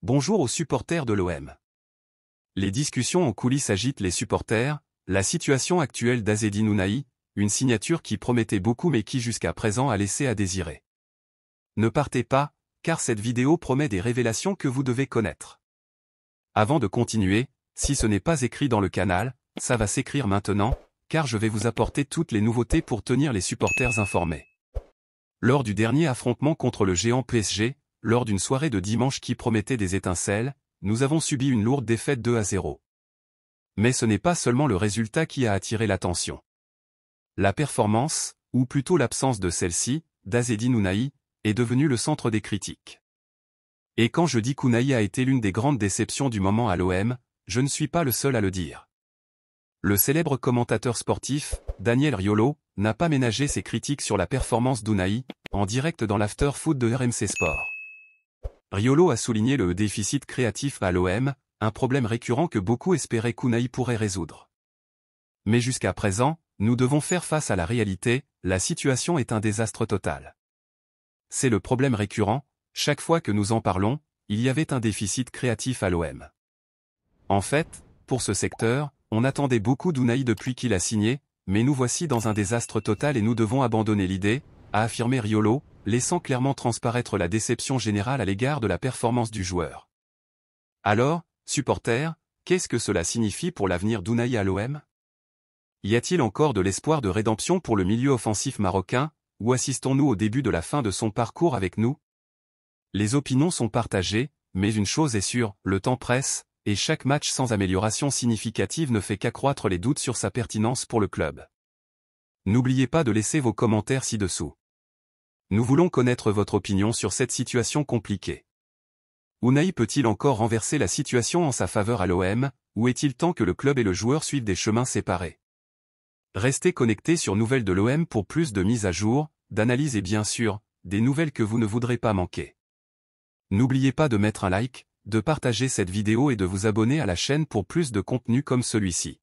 Bonjour aux supporters de l'OM. Les discussions en coulisses agitent les supporters, la situation actuelle d'Azzedine Ounahi, une signature qui promettait beaucoup mais qui jusqu'à présent a laissé à désirer. Ne partez pas, car cette vidéo promet des révélations que vous devez connaître. Avant de continuer, si ce n'est pas écrit dans le canal, ça va s'écrire maintenant, car je vais vous apporter toutes les nouveautés pour tenir les supporters informés. Lors du dernier affrontement contre le géant PSG, lors d'une soirée de dimanche qui promettait des étincelles, nous avons subi une lourde défaite 2-0. Mais ce n'est pas seulement le résultat qui a attiré l'attention. La performance, ou plutôt l'absence de celle-ci, d'Azzedine Ounahi, est devenue le centre des critiques. Et quand je dis qu'Ounahi a été l'une des grandes déceptions du moment à l'OM, je ne suis pas le seul à le dire. Le célèbre commentateur sportif, Daniel Riolo, n'a pas ménagé ses critiques sur la performance d'Ounahi, en direct dans l'after-foot de RMC Sport. Riolo a souligné le déficit créatif à l'OM, un problème récurrent que beaucoup espéraient qu'Ounahi pourrait résoudre. Mais jusqu'à présent, nous devons faire face à la réalité, la situation est un désastre total. C'est le problème récurrent, chaque fois que nous en parlons, il y avait un déficit créatif à l'OM. En fait, pour ce secteur, on attendait beaucoup d'Ounahi depuis qu'il a signé, mais nous voici dans un désastre total et nous devons abandonner l'idée, a affirmé Riolo, laissant clairement transparaître la déception générale à l'égard de la performance du joueur. Alors, supporters, qu'est-ce que cela signifie pour l'avenir d'Ounahi à l'OM? Y a-t-il encore de l'espoir de rédemption pour le milieu offensif marocain, ou assistons-nous au début de la fin de son parcours avec nous? Les opinions sont partagées, mais une chose est sûre, le temps presse, et chaque match sans amélioration significative ne fait qu'accroître les doutes sur sa pertinence pour le club. N'oubliez pas de laisser vos commentaires ci-dessous. Nous voulons connaître votre opinion sur cette situation compliquée. Ounahi peut-il encore renverser la situation en sa faveur à l'OM, ou est-il temps que le club et le joueur suivent des chemins séparés? Restez connectés sur Nouvelles de l'OM pour plus de mises à jour, d'analyses et bien sûr, des nouvelles que vous ne voudrez pas manquer. N'oubliez pas de mettre un like, de partager cette vidéo et de vous abonner à la chaîne pour plus de contenu comme celui-ci.